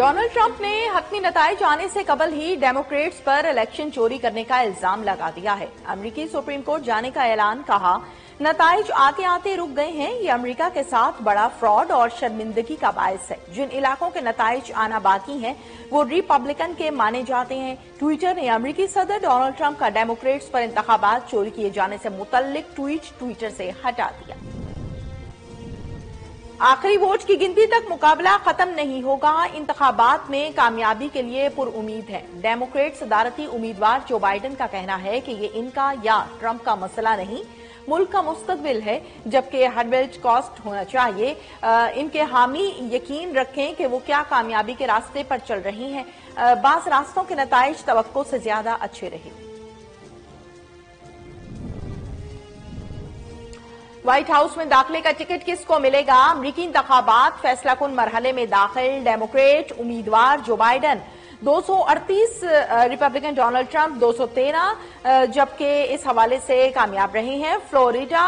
Donald Trump ने हतमी नताइज आने से कबल ही डेमोक्रेट्स पर इलेक्शन चोरी करने का इल्जाम लगा दिया है। अमेरिकी सुप्रीम कोर्ट जाने का ऐलान, कहा नताइज आते आते रुक गए हैं। ये अमेरिका के साथ बड़ा फ्रॉड और शर्मिंदगी का बायस है। जिन इलाकों के नताइज आना बाकी हैं वो रिपब्लिकन के माने जाते हैं। ट्विटर ने अमेरिकी सदर डोनाल्ड ट्रंप का डेमोक्रेट्स पर इंतखाबात चोरी किए जाने से मुतल्लिक ट्वीट ट्विटर से हटा दिया। आखिरी वोट की गिनती तक मुकाबला खत्म नहीं होगा। इंतखाबात में कामयाबी के लिए पुरउम्मीद है। डेमोक्रेट सदारती उम्मीदवार जो बाइडेन का कहना है कि ये इनका या ट्रंप का मसला नहीं, मुल्क का मुस्तकबिल है, जबकि हडवेल्ट कॉस्ट होना चाहिए। इनके हामी यकीन रखें कि वो क्या कामयाबी के रास्ते पर चल रही हैं। बास रास्तों के नताइज तवक्को से ज्यादा अच्छे रहे। व्हाइट हाउस में दाखिले का टिकट किसको मिलेगा? अमरीकी इंतखाबात फैसलाकुन मरहले में दाखिल। डेमोक्रेट उम्मीदवार Joe Biden 238, Republican Donald Trump 213, जबकि इस हवाले से कामयाब रहे हैं। फ्लोरिडा,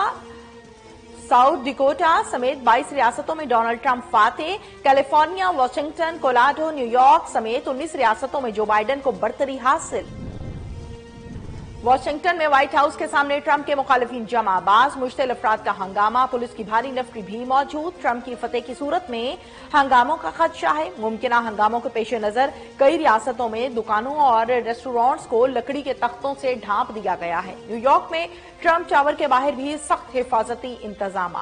साउथ डिकोटा समेत 22 रियासतों में डोनाल्ड ट्रंप फाते। कैलिफोर्निया, वाशिंगटन, कोलोराडो, न्यूयॉर्क समेत 19 रियासतों में जो बाइडेन को बढ़तरी हासिल। वाशिंगटन में व्हाइट हाउस के सामने ट्रंप के मुखालिफिन जमा, बाज मुश्तिल अफराद का हंगामा, पुलिस की भारी नफरी भी मौजूद। ट्रंप की फतेह की सूरत में हंगामों का खदशा है। मुमकिना हंगामों के पेश नजर कई रियासतों में दुकानों और रेस्टोरेंट्स को लकड़ी के तख्तों से ढांप दिया गया है। न्यूयॉर्क में ट्रंप टावर के बाहर भी सख्त हिफाजती इंतजाम।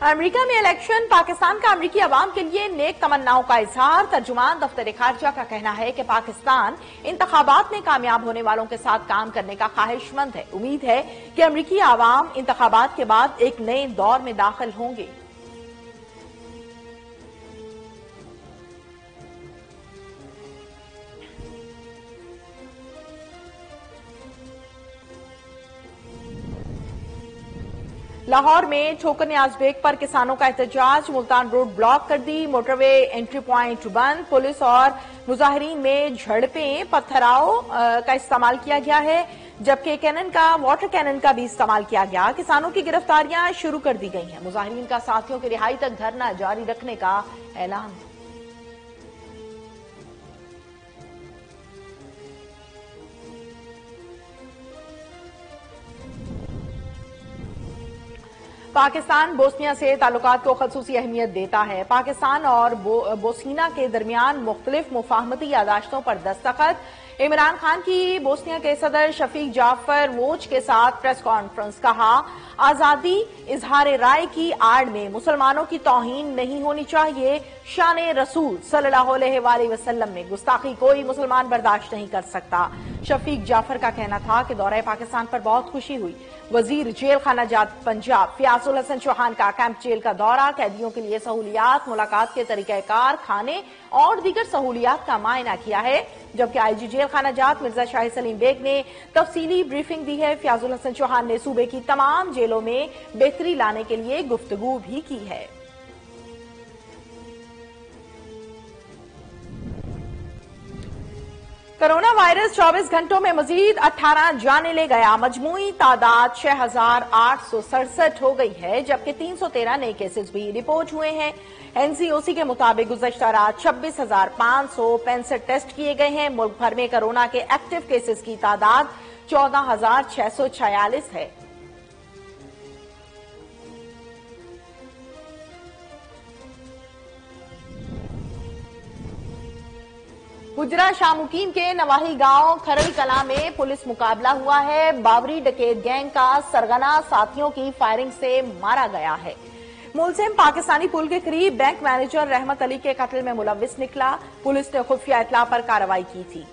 अमेरिका में इलेक्शन, पाकिस्तान का अमेरिकी अवाम के लिए नेक तमन्नाओं का इजहार। तर्जुमान दफ्तर खारजा का कहना है कि पाकिस्तान इंतखाबात में कामयाब होने वालों के साथ काम करने का ख्वाहिशमंद है। उम्मीद है कि अमेरिकी अवाम इंतखाबात के बाद एक नए दौर में दाखिल होंगे। लाहौर में ठोकर न्याज बेग पर किसानों का एहतजाज, मुल्तान रोड ब्लॉक कर दी, मोटरवे एंट्री पॉइंट बंद। पुलिस और मुजाहिरीन में झड़पें, पत्थराव का इस्तेमाल किया गया है, जबकि वाटर कैनन का भी इस्तेमाल किया गया। किसानों की गिरफ्तारियां शुरू कर दी गई हैं। मुजाहिरीन का साथियों की रिहाई तक धरना जारी रखने का ऐलान। पाकिस्तान बोस्निया से ताल्लुकात को खसूसी अहमियत देता है। पाकिस्तान और बोस्निया के दरमियान मुख्तलिफ मुफाहमती यादाश्तों पर दस्तखत। इमरान खान की बोस्निया के सदर शफीक जाफर वोच के साथ प्रेस कॉन्फ्रेंस, कहा आजादी इजहार राय की आड़ में मुसलमानों की तौहीन नहीं होनी चाहिए। शान रसूल सल्लल्लाहु अलैहि वसल्लम में गुस्ताखी कोई मुसलमान बर्दाश्त नहीं कर सकता। शफीक जाफर का कहना था कि दौरे पाकिस्तान पर बहुत खुशी हुई। वजीर जेल खाना जात पंजाब फयाजुल हसन चौहान का कैंप जेल का दौरा, कैदियों के लिए सहूलियात, मुलाकात के तरीकेकार, खाने और दीगर सहूलियात का मायना किया है। जबकि आईजी जेल खाना जात मिर्जा शाहिद सलीम बेग ने तफसीली ब्रीफिंग दी है। फयाजुल हसन चौहान ने सूबे की तमाम जेलों में बेहतरी लाने के लिए गुफ्तगू भी की है। कोरोना वायरस 24 घंटों में मजीद 18 जाने ले गया। मजमूई तादाद 6,867 हो गई है, जबकि 313 नए केसेस भी रिपोर्ट हुए हैं। एनसीओसी के मुताबिक गुज़श्ता रात 26,565 टेस्ट किए गए हैं। मुल्क भर में कोरोना के एक्टिव केसेस की तादाद 14,646 है। गुजरा शामुकीन के नवाही गांव खरई कला में पुलिस मुकाबला हुआ है। बाबरी डकैत गैंग का सरगना साथियों की फायरिंग से मारा गया है। मुलजिम पाकिस्तानी पुल के करीब बैंक मैनेजर रहमत अली के कत्ल में मुलव्विस निकला। पुलिस ने खुफिया इत्तला पर कार्रवाई की थी।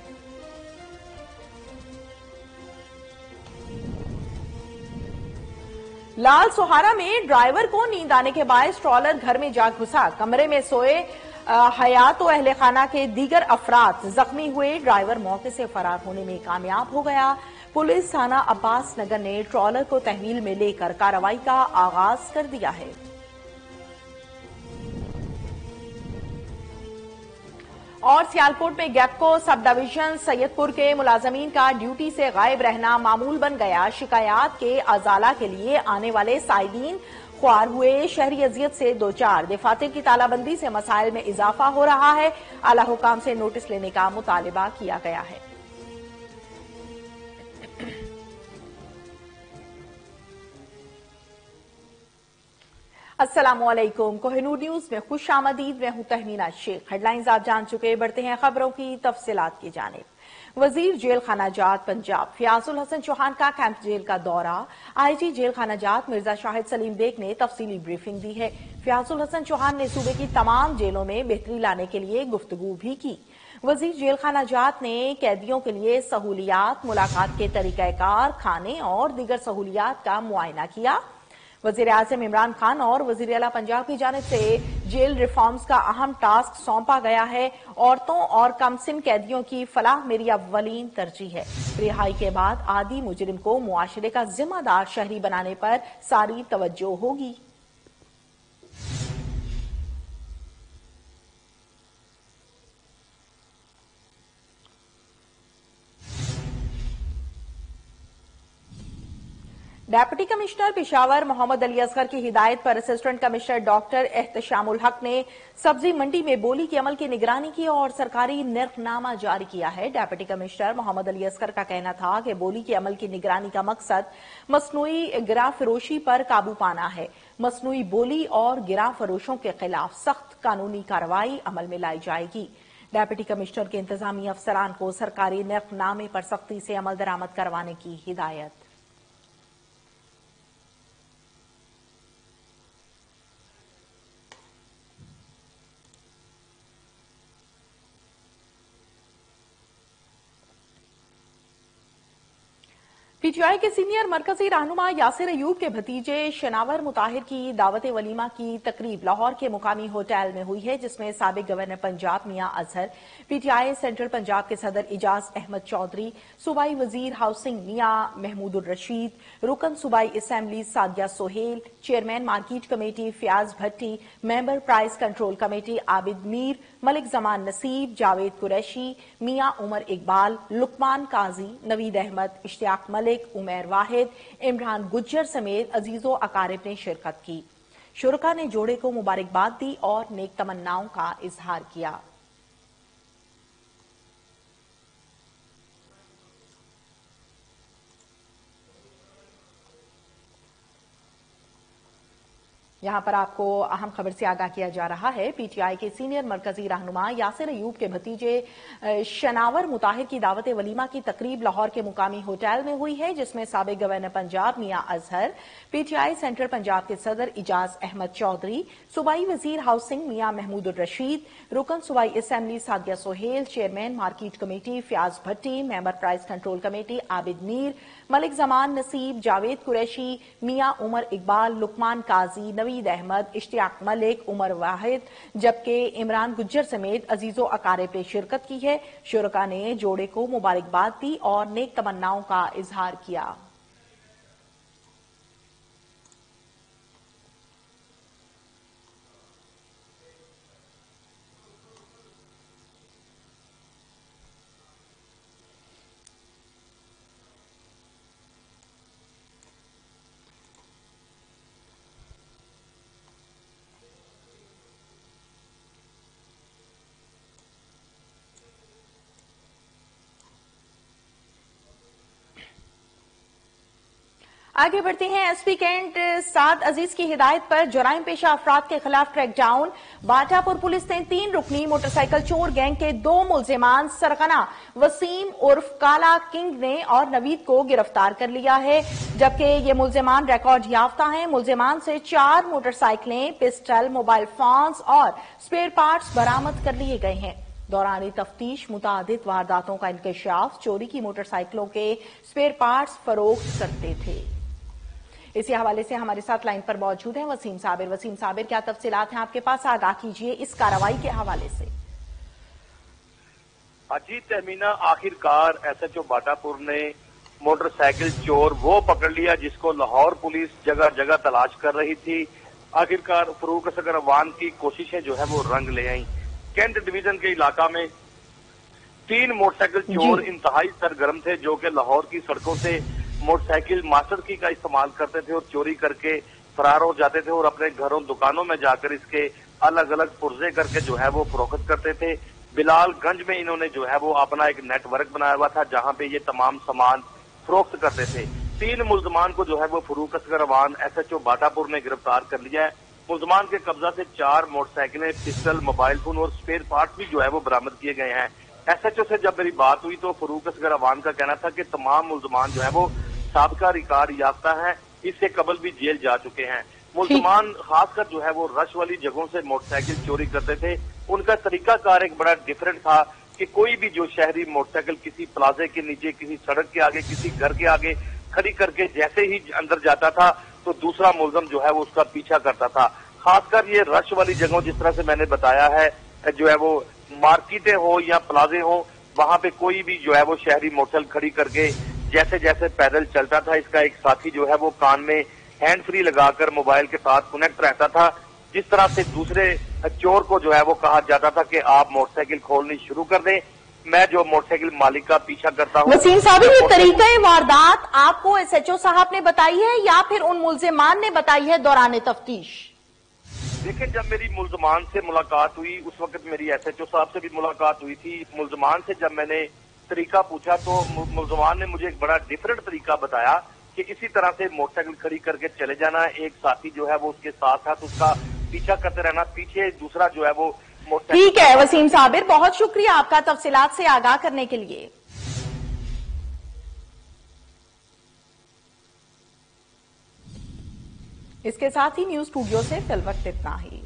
लाल सोहारा में ड्राइवर को नींद आने के बाद ट्रॉलर घर में जा घुसा। कमरे में सोए हयात और अहले खाना के दीगर अफराद जख्मी हुए। ड्राइवर मौके से फरार होने में कामयाब हो गया। पुलिस थाना अब्बास नगर ने ट्रॉलर को तहवील में लेकर कार्रवाई का आगाज कर दिया है। और सियालकोट में गैपको सब डिवीजन सैयदपुर के मुलाजमीन का ड्यूटी से गायब रहना मामूल बन गया। शिकायत के अजाला के लिए आने वाले साइदीन खुआर हुए। शहरी अजियत से दो चार। दफातर की तालाबंदी से मसाइल में इजाफा हो रहा है। आला हुकाम से नोटिस लेने का मुतालबा किया गया है। अस्सलामुअलैकुम। कोहिनूर न्यूज में खुश आमदीद। मैं हूं तहमीना शेख। हेडलाइंस आप जान चुके, बढ़ते हैं खबरों की तफसीलात की जानिब। वजीर जेल खाना जात पंजाब फयाजुल हसन चौहान का कैंप जेल का दौरा। आईजी जेल खाना जात मिर्जा शाहिद सलीम बेग ने तफसीली ब्रीफिंग दी है। फयाजुल हसन चौहान ने सूबे की तमाम जेलों में बेहतरी लाने के लिए गुफ्तगू भी की। वजीर जेल खाना जात ने कैदियों के लिए सहूलियात, मुलाकात के तरीकाकार, खाने और दीगर सहूलियात का मुआयना किया। वजीर आजम इमरान खान और वजीर आला पंजाब की जानिब से जेल रिफॉर्म्स का अहम टास्क सौंपा गया है। औरतों और कमसिन कैदियों की फलाह मेरी अव्वलीन तरजीह है। रिहाई के बाद आदि मुजरिम को मुआशरे का जिम्मेदार शहरी बनाने पर सारी तवज्जो होगी। डेप्यूटी कमिश्नर पेशावर मोहम्मद अली असगर की हिदायत पर असिस्टेंट कमिश्नर डॉक्टर एहतशामुल हक ने सब्जी मंडी में बोली के अमल की निगरानी की और सरकारी निर्खनामा जारी किया है। डेप्यूटी कमिश्नर मोहम्मद अली असगर का कहना था कि बोली के अमल की निगरानी का मकसद मसनूई गिरा फरोशी पर काबू पाना है। मसनूई बोली और गिरा फरोशों के खिलाफ सख्त कानूनी कार्रवाई अमल में लाई जाएगी। डेप्यूटी कमिश्नर के इंतजामी अफसरान को सरकारी निर्खनामे पर सख्ती से अमल दरामद करवाने की हिदायत। पीटीआई के सीनियर मरकजी रहनुमा यासिर अयूब के भतीजे शनावर मुताहिर की दावत वलीमा की तकरीब लाहौर के मुकामी होटल में हुई है, जिसमें साबिक गवर्नर पंजाब मियां अजहर, पीटीआई सेंट्रल पंजाब के सदर इजाज अहमद चौधरी, सूबाई वजीर हाउसिंग मियां महमूदुर रशीद, रुकन सूबाई assembly Sadia Sohail, chairman market committee Fayyaz Bhatti, member price control committee Abid Mir, Malik Zaman Naseeb, Javed Qureshi, मियां उमर इकबाल, लुकमान काजी, नवीद अहमद, इश्तियाक मलिक, उमैर वाहिद, इमरान गुज्जर समेत अजीजो अकारिब ने शिरकत की। शुरका ने जोड़े को मुबारकबाद दी और नेक तमन्नाओं का इजहार किया। यहां पर आपको अहम खबर से आगाह किया जा रहा है। पीटीआई के सीनियर मरकजी रहनुमा यासिर अयूब के भतीजे शनावर मुताहिर की दावत वलीमा की तकरीब लाहौर के मुकामी होटल में हुई है, जिसमें साबिक गवर्नर पंजाब मियां अजहर, पीटीआई सेंट्रल पंजाब के सदर इजाज अहमद चौधरी, सूबाई वजीर हाउसिंग मियां महमूदुर रशीद, रुकन सूबाई assembly Sadia Sohail, chairman market committee Fayyaz Bhatti, member price control committee Abid Mir, Malik Zaman Naseeb, Javed Qureshi, मियां उमर इकबाल, लुकमान काजी, नवीद अहमद, इश्तियाक मलिक, उमर वाहिद, जबकि इमरान गुज्जर समेत अजीजो अकारिब ने शिरकत की है। शुरका ने जोड़े को मुबारकबाद दी और नेक तमन्नाओं का इजहार किया। आगे बढ़ते हैं। एसपी कैंट साद अजीज की हिदायत पर जराइम पेशा अफराद के खिलाफ क्रैकडाउन। बाटापुर पुलिस ने 3 रुकनी मोटरसाइकिल चोर गैंग के 2 मुलजिमान सरगना वसीम उर्फ काला किंग ने और नवीद को गिरफ्तार कर लिया है, जबकि ये मुलजिमान रिकॉर्ड याफ्ता हैं। मुलजिमान से 4 मोटरसाइकिलें, पिस्टल, मोबाइल फोन्स और स्पेयर पार्ट्स बरामद कर लिए गए हैं। दौरानी तफ्तीश मुतादिद वारदातों का इंकशाफ, चोरी की मोटरसाइकिलों के स्पेयर पार्ट्स फरोख्त करते थे। इसी हवाले से हमारे साथ लाइन पर मौजूद हैं वसीम साबिर। वसीम साबिर, क्या तफसीलात हैं आपके पास? आगाह कीजिए इस कार्रवाई के हवाले से। अजीत तहमीना, आखिरकार एसएचओ बाटापुर ने मोटरसाइकिल चोर वो पकड़ लिया जिसको लाहौर पुलिस जगह जगह तलाश कर रही थी। आखिरकार फरूक असगर अवान की कोशिशें जो है वो रंग ले आई। कैंट डिवीजन के इलाका में 3 मोटरसाइकिल चोर इंतहाई सरगर्म थे, जो कि लाहौर की सड़कों से मोटरसाइकिल मास्टर की का इस्तेमाल करते थे और चोरी करके फरार हो जाते थे और अपने घरों दुकानों में जाकर इसके अलग अलग पुर्जे करके जो है वो फरोख्त करते थे। बिलालगंज में इन्होंने जो है वो अपना एक नेटवर्क बनाया हुआ था जहां पे ये तमाम सामान फरोख्त करते थे। 3 मुल्जमान को जो है वो फरूक असगर अवान SHO बाटापुर ने गिरफ्तार कर लिया है। मुल्जमान के कब्जा से 4 मोटरसाइकिलें, पिस्टल, मोबाइल फोन और स्पेयर पार्ट भी जो है वो बरामद किए गए हैं। SHO से जब मेरी बात हुई तो फरूक असगर अवान का कहना था कि तमाम मुल्जमान जो है वो साबका रिकॉर्ड याफ्ता है, इससे कबल भी जेल जा चुके हैं। मुल्जमान खासकर जो है वो रश वाली जगहों से मोटरसाइकिल चोरी करते थे। उनका तरीकाकार एक बड़ा डिफरेंट था कि कोई भी जो शहरी मोटरसाइकिल किसी प्लाजे के नीचे, किसी सड़क के आगे, किसी घर के आगे खड़ी करके जैसे ही अंदर जाता था तो दूसरा मुलजम जो है वो उसका पीछा करता था। खासकर ये रश वाली जगहों, जिस तरह से मैंने बताया है, जो है वो मार्केटें हो या प्लाजे हो, वहां पे कोई भी जो है वो शहरी मोटरसाइकिल खड़ी करके जैसे जैसे पैदल चलता था, इसका एक साथी जो है वो कान में हैंड फ्री लगाकर मोबाइल के साथ कनेक्ट रहता था। जिस तरह से दूसरे चोर को जो है वो कहा जाता था कि आप मोटरसाइकिल खोलनी शुरू कर दें, मैं जो मोटरसाइकिल मालिक का पीछा करता हूँ। वसीम साहब, ये तरीका वारदात आपको SHO साहब ने बताई है या फिर उन मुल्जिमान ने बताई है दौरान तफ्तीश? देखिए, जब मेरी मुल्जमान से मुलाकात हुई उस वक्त मेरी SHO साहब से भी मुलाकात हुई थी। मुल्जमान से जब मैंने तरीका पूछा तो मुल्जमान ने मुझे एक बड़ा डिफरेंट तरीका बताया कि इसी तरह से मोटरसाइकिल खड़ी करके चले जाना, एक साथी जो है वो उसके साथ साथ उसका पीछा करते रहना, पीछे दूसरा जो है वो मोटरसाइकिल। ठीक है वसीम साबिर, बहुत शुक्रिया आपका तफसीलात से आगाह करने के लिए। इसके साथ ही न्यूज स्टूडियो से फिल वक्त इतना ही।